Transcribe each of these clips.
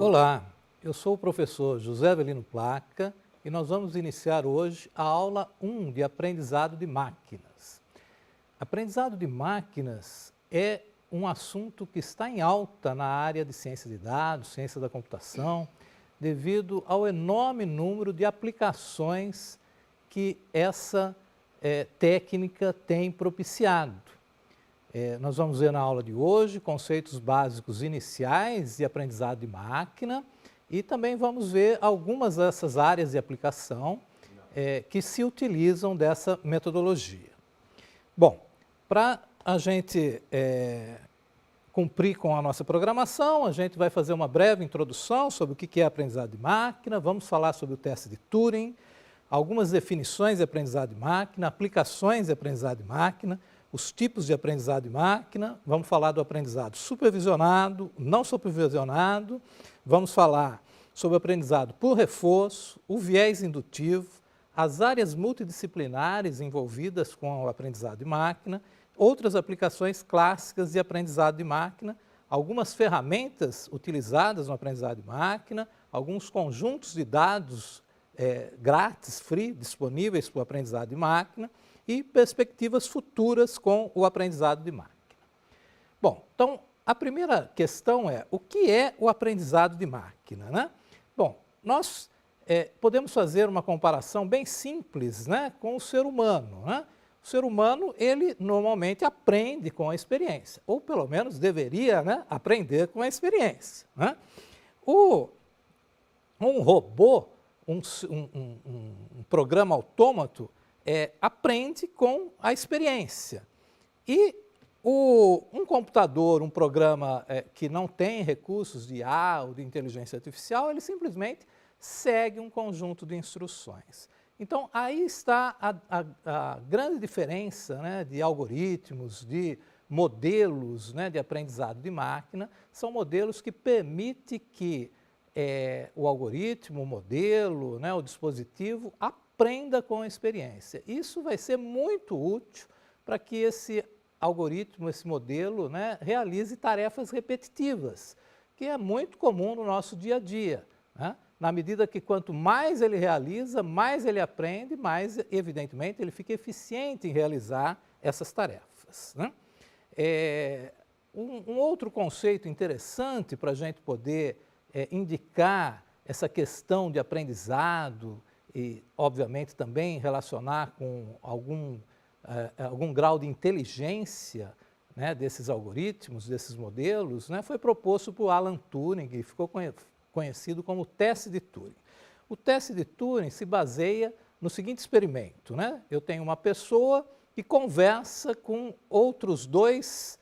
Olá, eu sou o professor José Avelino Placa e nós vamos iniciar hoje a aula 1 de aprendizado de máquinas. Aprendizado de máquinas é um assunto que está em alta na área de ciência de dados, ciência da computação, devido ao enorme número de aplicações que essa técnica tem propiciado. Nós vamos ver na aula de hoje conceitos básicos iniciais de aprendizado de máquina e também vamos ver algumas dessas áreas de aplicação que se utilizam dessa metodologia. Bom, para a gente cumprir com a nossa programação, a gente vai fazer uma breve introdução sobre o que é aprendizado de máquina, vamos falar sobre o teste de Turing, algumas definições de aprendizado de máquina, aplicações de aprendizado de máquina, os tipos de aprendizado de máquina, vamos falar do aprendizado supervisionado, não supervisionado, vamos falar sobre o aprendizado por reforço, o viés indutivo, as áreas multidisciplinares envolvidas com o aprendizado de máquina, outras aplicações clássicas de aprendizado de máquina, algumas ferramentas utilizadas no aprendizado de máquina, alguns conjuntos de dados grátis, free, disponíveis para o aprendizado de máquina, e perspectivas futuras com o aprendizado de máquina. Bom, então, a primeira questão é, o que é o aprendizado de máquina, né? Bom, nós podemos fazer uma comparação bem simples, né, com o ser humano, né? O ser humano, ele normalmente aprende com a experiência, ou pelo menos deveria, né, aprender com a experiência, né? Um robô, um programa autômato, aprende com a experiência. E um computador, um programa que não tem recursos de IA ou de inteligência artificial, ele simplesmente segue um conjunto de instruções. Então, aí está a grande diferença, né, de algoritmos, de modelos, né, de aprendizado de máquina, são modelos que permitem que o algoritmo, o modelo, né, o dispositivo, aprenda com a experiência. Isso vai ser muito útil para que esse algoritmo, esse modelo, né, realize tarefas repetitivas, que é muito comum no nosso dia a dia, né? Na medida que quanto mais ele realiza, mais ele aprende, mais, evidentemente, ele fica eficiente em realizar essas tarefas, né? Um outro conceito interessante para a gente poder indicar essa questão de aprendizado e, obviamente, também relacionar com algum grau de inteligência, né, desses algoritmos, desses modelos, né, foi proposto por Alan Turing e ficou conhecido como teste de Turing. O teste de Turing se baseia no seguinte experimento, né? Eu tenho uma pessoa que conversa com outras duas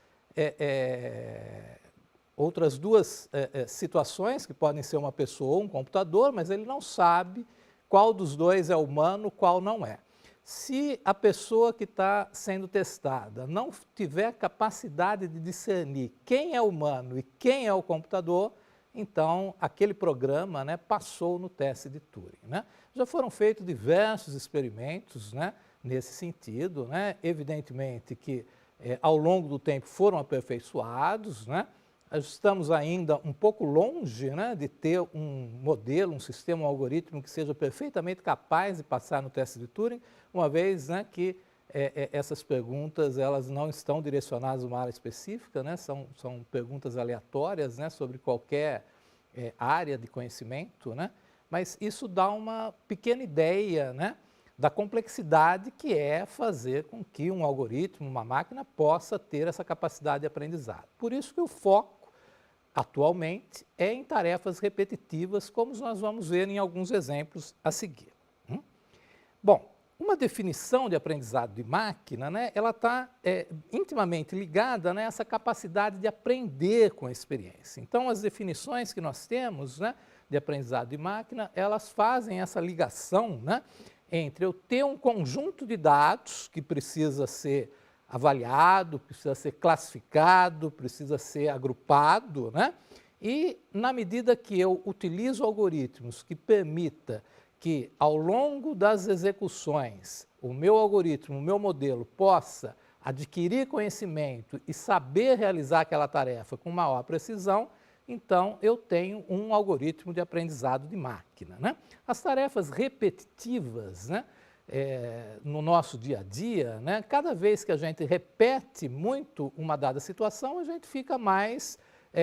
situações, que podem ser uma pessoa ou um computador, mas ele não sabe qual dos dois é humano, qual não é. Se a pessoa que está sendo testada não tiver capacidade de discernir quem é humano e quem é o computador, então aquele programa, né, passou no teste de Turing, né? Já foram feitos diversos experimentos, né, nesse sentido, né? Evidentemente que ao longo do tempo foram aperfeiçoados, né? Estamos ainda um pouco longe, né, de ter um modelo, um sistema, um algoritmo que seja perfeitamente capaz de passar no teste de Turing, uma vez, né, que essas perguntas elas não estão direcionadas a uma área específica, né, são perguntas aleatórias, né, sobre qualquer área de conhecimento, né, mas isso dá uma pequena ideia, né, da complexidade que é fazer com que um algoritmo, uma máquina, possa ter essa capacidade de aprendizado. Por isso que o foco atualmente é em tarefas repetitivas, como nós vamos ver em alguns exemplos a seguir. Bom, uma definição de aprendizado de máquina, né, ela está intimamente ligada, né, a essa capacidade de aprender com a experiência. Então, as definições que nós temos, né, de aprendizado de máquina, elas fazem essa ligação, né, entre eu ter um conjunto de dados que precisa ser avaliado, precisa ser classificado, precisa ser agrupado, né? E na medida que eu utilizo algoritmos que permita que ao longo das execuções o meu algoritmo, o meu modelo possa adquirir conhecimento e saber realizar aquela tarefa com maior precisão, então eu tenho um algoritmo de aprendizado de máquina, né? As tarefas repetitivas, né, no nosso dia a dia, né, cada vez que a gente repete muito uma dada situação, a gente fica mais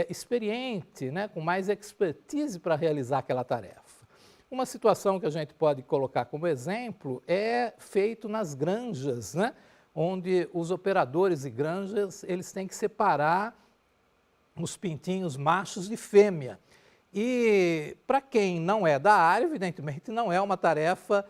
experiente, né, com mais expertise para realizar aquela tarefa. Uma situação que a gente pode colocar como exemplo é feito nas granjas, né, onde os operadores de granjas eles têm que separar os pintinhos machos de fêmea. E para quem não é da área, evidentemente não é uma tarefa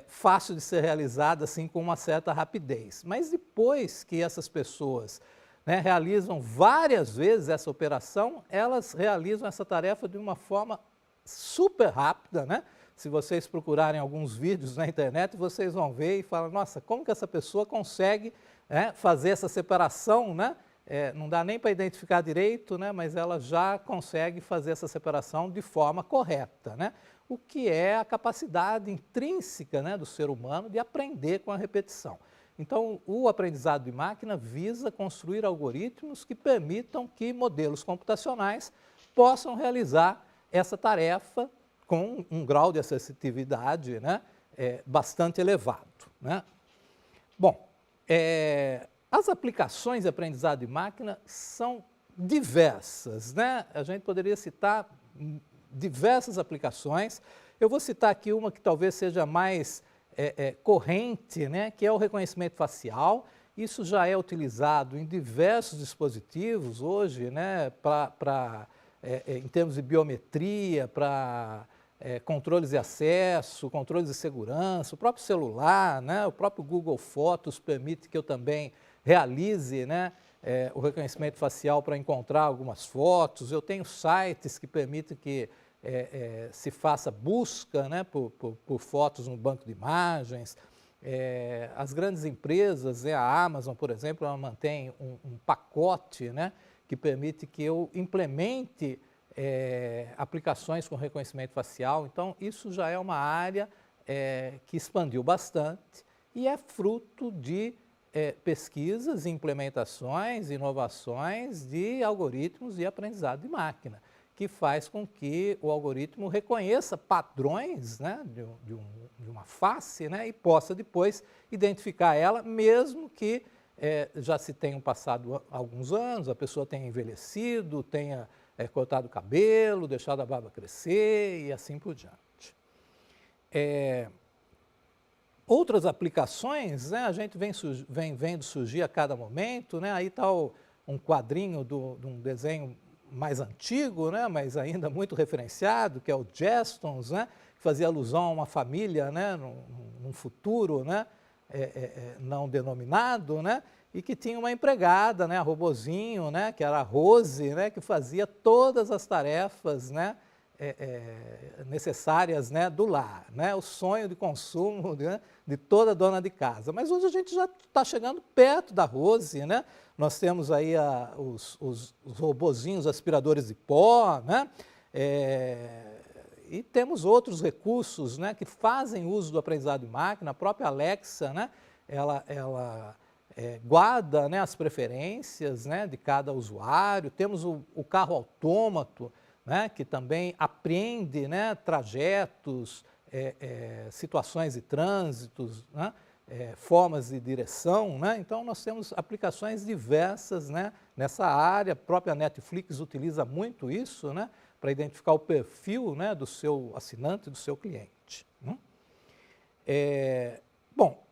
fácil de ser realizada assim com uma certa rapidez. Mas depois que essas pessoas, né, realizam várias vezes essa operação, elas realizam essa tarefa de uma forma super rápida, né? Se vocês procurarem alguns vídeos na internet, vocês vão ver e falar, nossa, como que essa pessoa consegue fazer essa separação, né? Não dá nem para identificar direito, né? Mas ela já consegue fazer essa separação de forma correta, né? O que é a capacidade intrínseca, né, do ser humano de aprender com a repetição. Então, o aprendizado de máquina visa construir algoritmos que permitam que modelos computacionais possam realizar essa tarefa com um grau de assertividade, né, bastante elevado, né? Bom, as aplicações de aprendizado de máquina são diversas, né? A gente poderia citar diversas aplicações. Eu vou citar aqui uma que talvez seja mais corrente, né, que é o reconhecimento facial. Isso já é utilizado em diversos dispositivos hoje, né, em termos de biometria, para controles de acesso, controles de segurança, o próprio celular, né, o próprio Google Fotos permite que eu também realize, né, o reconhecimento facial para encontrar algumas fotos. Eu tenho sites que permitem que se faça busca, né, por fotos no banco de imagens. As grandes empresas, a Amazon, por exemplo, ela mantém um pacote, né, que permite que eu implemente aplicações com reconhecimento facial. Então, isso já é uma área que expandiu bastante e é fruto de pesquisas, implementações, inovações de algoritmos de aprendizado de máquina, que faz com que o algoritmo reconheça padrões, né, de uma face, né, e possa depois identificar ela, mesmo que já se tenham passado alguns anos, a pessoa tenha envelhecido, tenha cortado o cabelo, deixado a barba crescer e assim por diante. Outras aplicações, né, a gente vem vendo surgir a cada momento, né, aí está um quadrinho de um desenho mais antigo, né, mas ainda muito referenciado, que é o Jetsons, né, que fazia alusão a uma família, né, num futuro, né, não denominado, né, e que tinha uma empregada, né, a robozinho, né, que era a Rose, né, que fazia todas as tarefas, né, necessárias, né, do lar, né, o sonho de consumo, né, de toda dona de casa. Mas hoje a gente já está chegando perto da Rose, né? Nós temos aí os robozinhos aspiradores de pó, né? E temos outros recursos, né, que fazem uso do aprendizado de máquina. A própria Alexa, né, ela guarda, né, as preferências, né, de cada usuário. Temos o carro autômato, né, que também apreende, né, trajetos, situações de trânsitos, né, formas de direção, né? Então nós temos aplicações diversas, né, nessa área. A própria Netflix utiliza muito isso, né, para identificar o perfil, né, do seu assinante, do seu cliente. Bom,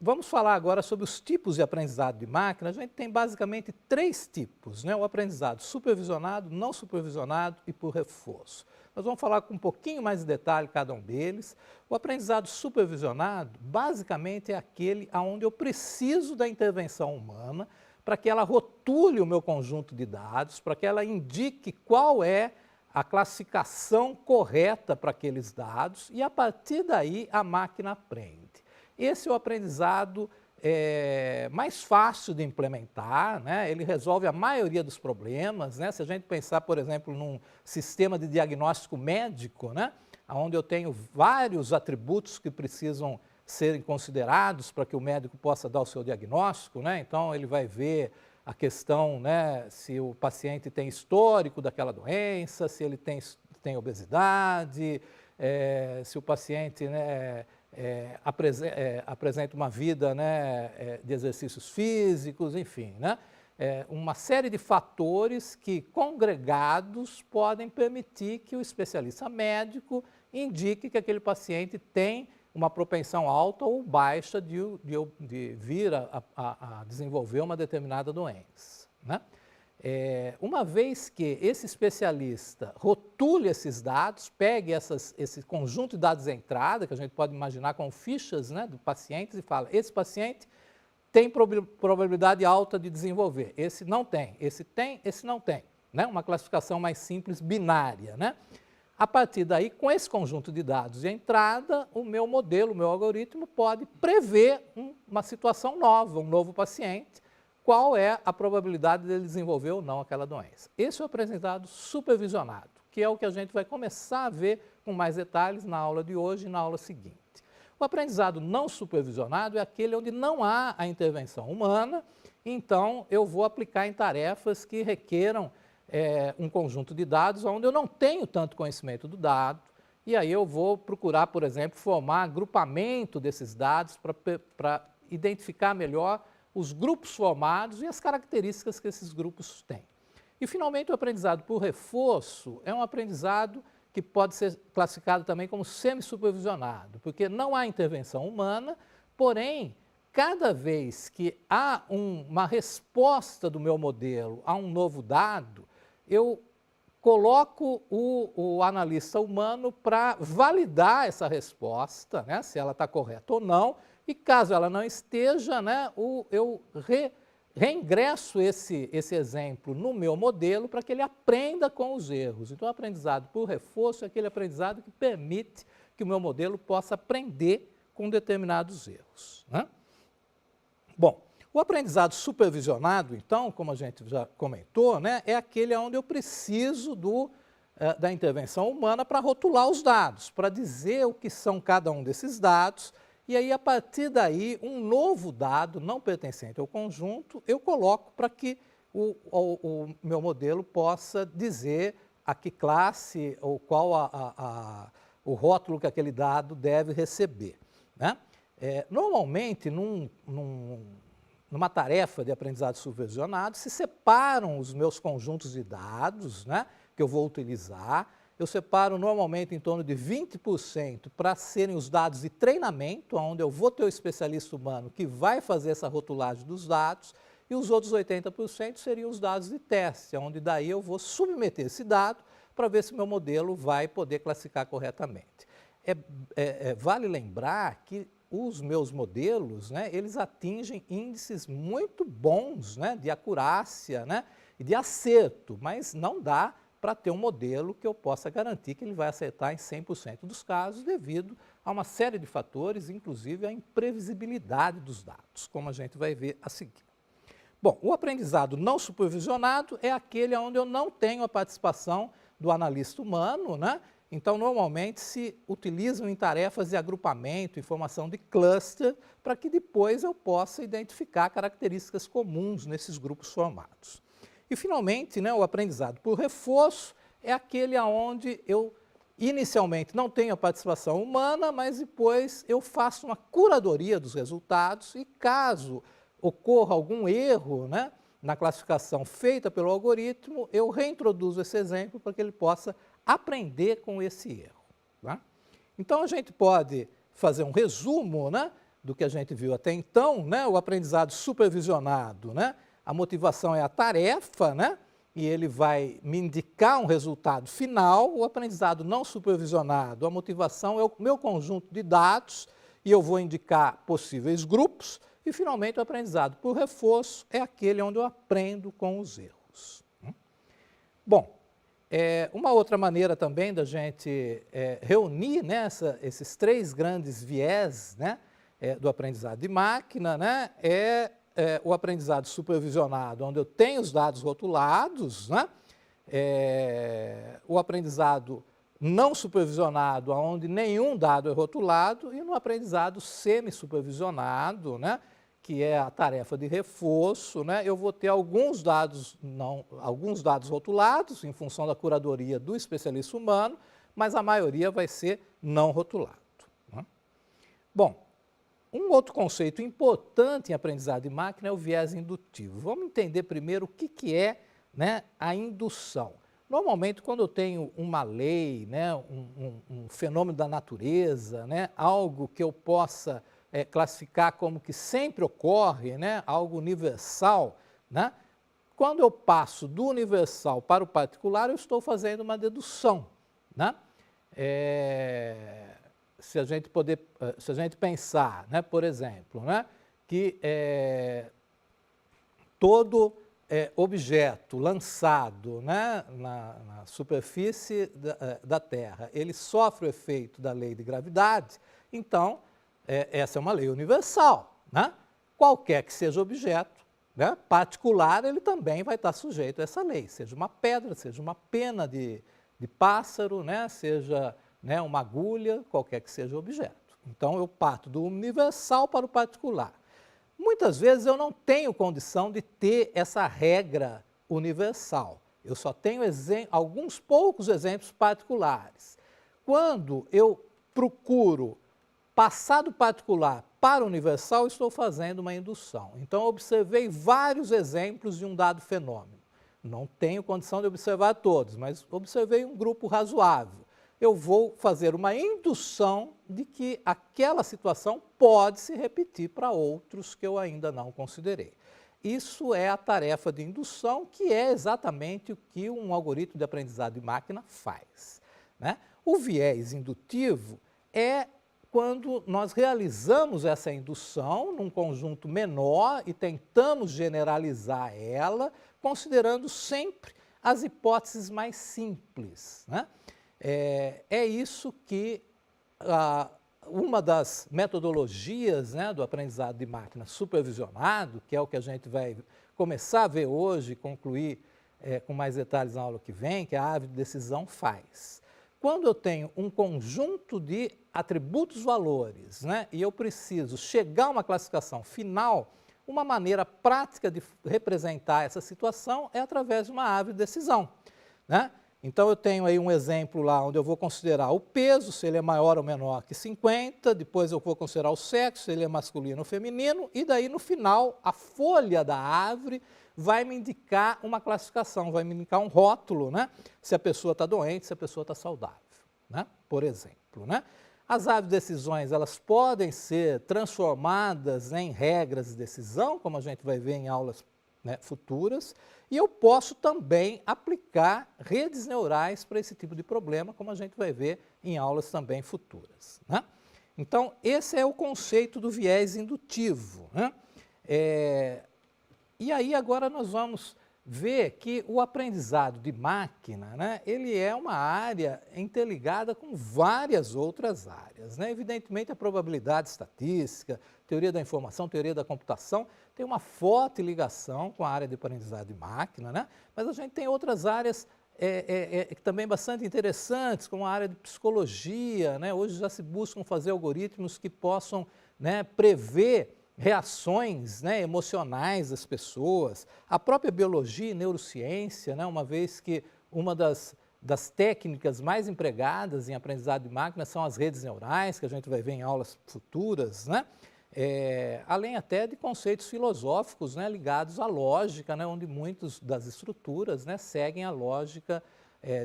vamos falar agora sobre os tipos de aprendizado de máquina. A gente tem basicamente 3 tipos, né? O aprendizado supervisionado, não supervisionado e por reforço. Nós vamos falar com um pouquinho mais de detalhe cada um deles. O aprendizado supervisionado, basicamente, é aquele onde eu preciso da intervenção humana para que ela rotule o meu conjunto de dados, para que ela indique qual é a classificação correta para aqueles dados e, a partir daí, a máquina aprende. Esse é o aprendizado mais fácil de implementar, né? Ele resolve a maioria dos problemas, né? Se a gente pensar, por exemplo, num sistema de diagnóstico médico, né, onde eu tenho vários atributos que precisam serem considerados para que o médico possa dar o seu diagnóstico, né? Então, ele vai ver a questão, né, se o paciente tem histórico daquela doença, se ele tem obesidade, se o paciente, né, apresenta uma vida, né, de exercícios físicos, enfim, né? Uma série de fatores que, congregados, podem permitir que o especialista médico indique que aquele paciente tem uma propensão alta ou baixa de vir a desenvolver uma determinada doença, né? Uma vez que esse especialista rotule esses dados, pegue esse conjunto de dados de entrada, que a gente pode imaginar com fichas, né, do paciente, e fala, esse paciente tem probabilidade alta de desenvolver, esse não tem, esse não tem, né? Uma classificação mais simples, binária, né? A partir daí, com esse conjunto de dados de entrada, o meu modelo, o meu algoritmo pode prever uma situação nova, um novo paciente, qual é a probabilidade dele desenvolver ou não aquela doença. Esse é o aprendizado supervisionado, que é o que a gente vai começar a ver com mais detalhes na aula de hoje e na aula seguinte. O aprendizado não supervisionado é aquele onde não há a intervenção humana, então eu vou aplicar em tarefas que requeram um conjunto de dados onde eu não tenho tanto conhecimento do dado, e aí eu vou procurar, por exemplo, formar agrupamento desses dados para identificar melhor os grupos formados e as características que esses grupos têm. E, finalmente, o aprendizado por reforço é um aprendizado que pode ser classificado também como semi-supervisionado, porque não há intervenção humana, porém, cada vez que há uma resposta do meu modelo a um novo dado, eu coloco o analista humano para validar essa resposta, né, se ela está correta ou não, e caso ela não esteja, né, eu reingresso esse exemplo no meu modelo para que ele aprenda com os erros. Então, o aprendizado por reforço é aquele aprendizado que permite que o meu modelo possa aprender com determinados erros, né? Bom, o aprendizado supervisionado, então, como a gente já comentou, né, é aquele onde eu preciso da intervenção humana para rotular os dados, para dizer o que são cada um desses dados, e aí, a partir daí, um novo dado não pertencente ao conjunto, eu coloco para que o meu modelo possa dizer a que classe ou qual o rótulo que aquele dado deve receber, né? Normalmente, numa tarefa de aprendizado supervisionado, se separam os meus conjuntos de dados, né, que eu vou utilizar. Eu separo normalmente em torno de 20% para serem os dados de treinamento, onde eu vou ter o especialista humano que vai fazer essa rotulagem dos dados, e os outros 80% seriam os dados de teste, onde daí eu vou submeter esse dado para ver se o meu modelo vai poder classificar corretamente. Vale lembrar que os meus modelos, né, eles atingem índices muito bons, né, de acurácia, né, e de acerto, mas não dá para ter um modelo que eu possa garantir que ele vai acertar em 100% dos casos devido a uma série de fatores, inclusive a imprevisibilidade dos dados, como a gente vai ver a seguir. Bom, o aprendizado não supervisionado é aquele onde eu não tenho a participação do analista humano, né? Então, normalmente se utilizam em tarefas de agrupamento, informação de cluster, para que depois eu possa identificar características comuns nesses grupos formados. E, finalmente, né, o aprendizado por reforço é aquele onde eu, inicialmente, não tenho a participação humana, mas depois eu faço uma curadoria dos resultados e, caso ocorra algum erro, né, na classificação feita pelo algoritmo, eu reintroduzo esse exemplo para que ele possa aprender com esse erro, né? Então, a gente pode fazer um resumo, né, do que a gente viu até então, né, o aprendizado supervisionado, né? A motivação é a tarefa, né? E ele vai me indicar um resultado final. O aprendizado não supervisionado, a motivação é o meu conjunto de dados e eu vou indicar possíveis grupos. E, finalmente, o aprendizado por reforço é aquele onde eu aprendo com os erros. Bom, uma outra maneira também da gente reunir, né, esses três grandes viés, né, do aprendizado de máquina, né, o aprendizado supervisionado, onde eu tenho os dados rotulados, né? O aprendizado não supervisionado, onde nenhum dado é rotulado, e no aprendizado semi-supervisionado, né, que é a tarefa de reforço, né, eu vou ter alguns dados rotulados, em função da curadoria do especialista humano, mas a maioria vai ser não rotulado. Né? Bom, um outro conceito importante em aprendizado de máquina é o viés indutivo. Vamos entender primeiro o que é, né, a indução. Normalmente, quando eu tenho uma lei, né, um fenômeno da natureza, né, algo que eu possa classificar como que sempre ocorre, né, algo universal, né, quando eu passo do universal para o particular, eu estou fazendo uma dedução. Né? Se a gente pensar, né, por exemplo, né, que todo objeto lançado, né, na superfície da Terra, ele sofre o efeito da lei de gravidade, então essa é uma lei universal. Né? Qualquer que seja o objeto, né, particular, ele também vai estar sujeito a essa lei, seja uma pedra, seja uma pena de pássaro, né, seja, né, uma agulha, qualquer que seja o objeto. Então, eu parto do universal para o particular. Muitas vezes eu não tenho condição de ter essa regra universal. Eu só tenho alguns poucos exemplos particulares. Quando eu procuro passar do particular para o universal, estou fazendo uma indução. Então, eu observei vários exemplos de um dado fenômeno. Não tenho condição de observar todos, mas observei um grupo razoável. Eu vou fazer uma indução de que aquela situação pode se repetir para outros que eu ainda não considerei. Isso é a tarefa de indução, que é exatamente o que um algoritmo de aprendizado de máquina faz. Né? O viés indutivo é quando nós realizamos essa indução num conjunto menor e tentamos generalizar ela, considerando sempre as hipóteses mais simples. Né? É isso que uma das metodologias, né, do aprendizado de máquina supervisionado, que é o que a gente vai começar a ver hoje e concluir com mais detalhes na aula que vem, que a árvore de decisão faz. Quando eu tenho um conjunto de atributos-valores, né, e eu preciso chegar a uma classificação final, uma maneira prática de representar essa situação é através de uma árvore de decisão. Né? Então, eu tenho aí um exemplo lá onde eu vou considerar o peso, se ele é maior ou menor que 50, depois eu vou considerar o sexo, se ele é masculino ou feminino, e daí, no final, a folha da árvore vai me indicar uma classificação, vai me indicar um rótulo, né? Se a pessoa está doente, se a pessoa está saudável, né? Por exemplo. Né? As árvores de decisões, elas podem ser transformadas em regras de decisão, como a gente vai ver em aulas, né, futuras, e eu posso também aplicar redes neurais para esse tipo de problema, como a gente vai ver em aulas também futuras. Né? Então, esse é o conceito do viés indutivo. Né? E aí agora nós vamos ver que o aprendizado de máquina, né, ele é uma área interligada com várias outras áreas. Né? Evidentemente, a probabilidade estatística, teoria da informação, teoria da computação, tem uma forte ligação com a área de aprendizado de máquina, né? Mas a gente tem outras áreas também bastante interessantes, como a área de psicologia. Né? Hoje já se buscam fazer algoritmos que possam, né, prever reações, né, emocionais das pessoas, a própria biologia e neurociência, né, uma vez que uma das técnicas mais empregadas em aprendizado de máquina são as redes neurais, que a gente vai ver em aulas futuras, né, além até de conceitos filosóficos, né, ligados à lógica, né, onde muitas das estruturas, né, seguem a lógica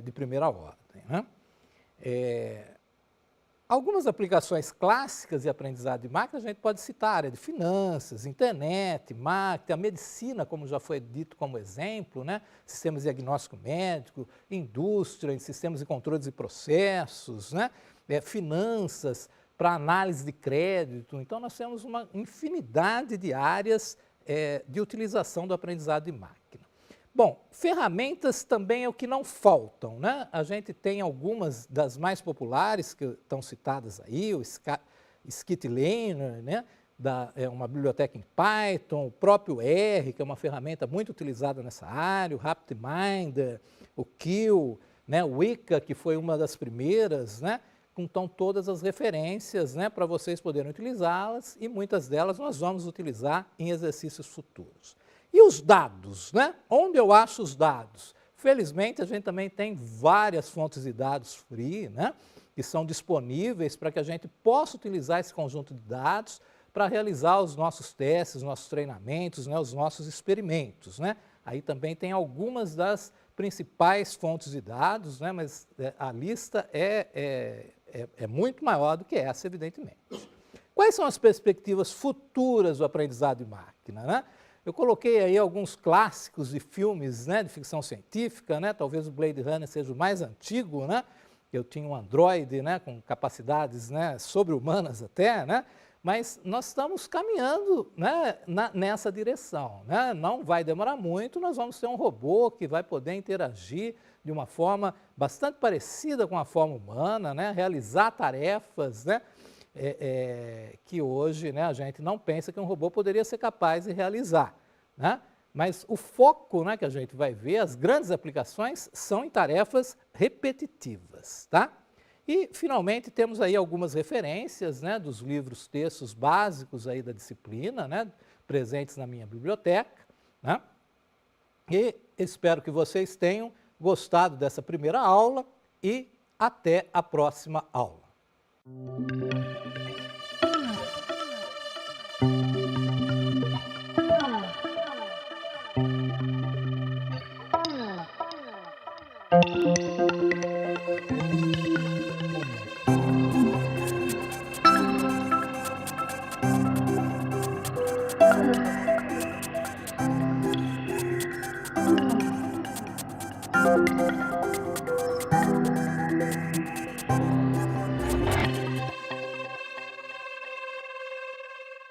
de primeira ordem. Né. Algumas aplicações clássicas de aprendizado de máquina, a gente pode citar a área de finanças, internet, marketing, a medicina, como já foi dito como exemplo, né? Sistemas de diagnóstico médico, indústria, sistemas de controle de processos, né? Finanças, para análise de crédito. Então, nós temos uma infinidade de áreas de utilização do aprendizado de máquina. Bom, ferramentas também é o que não faltam, né? A gente tem algumas das mais populares que estão citadas aí, o Skitlearner, né? Uma biblioteca em Python, o próprio R, que é uma ferramenta muito utilizada nessa área, o RapidMinder, o Q, né? Wicca, que foi uma das primeiras, né? Então, todas as referências, né, para vocês poderem utilizá-las, e muitas delas nós vamos utilizar em exercícios futuros. E os dados, né? Onde eu acho os dados? Felizmente, a gente também tem várias fontes de dados free, né, que são disponíveis para que a gente possa utilizar esse conjunto de dados para realizar os nossos testes, os nossos treinamentos, né, os nossos experimentos, né? Aí também tem algumas das principais fontes de dados, né, mas a lista é muito maior do que essa, evidentemente. Quais são as perspectivas futuras do aprendizado de máquina, né? Eu coloquei aí alguns clássicos de filmes, né, de ficção científica, né? Talvez o Blade Runner seja o mais antigo, né? Eu tinha um androide, né, com capacidades, né, sobre-humanas até, né? Mas nós estamos caminhando, né, nessa direção, né? Não vai demorar muito, nós vamos ter um robô que vai poder interagir de uma forma bastante parecida com a forma humana, né? Realizar tarefas, né? Que hoje, né, a gente não pensa que um robô poderia ser capaz de realizar, né? Mas o foco, né, que a gente vai ver, as grandes aplicações, são em tarefas repetitivas, tá? E, finalmente, temos aí algumas referências, né, dos livros, textos básicos aí da disciplina, né, presentes na minha biblioteca, né? E espero que vocês tenham gostado dessa primeira aula e até a próxima aula.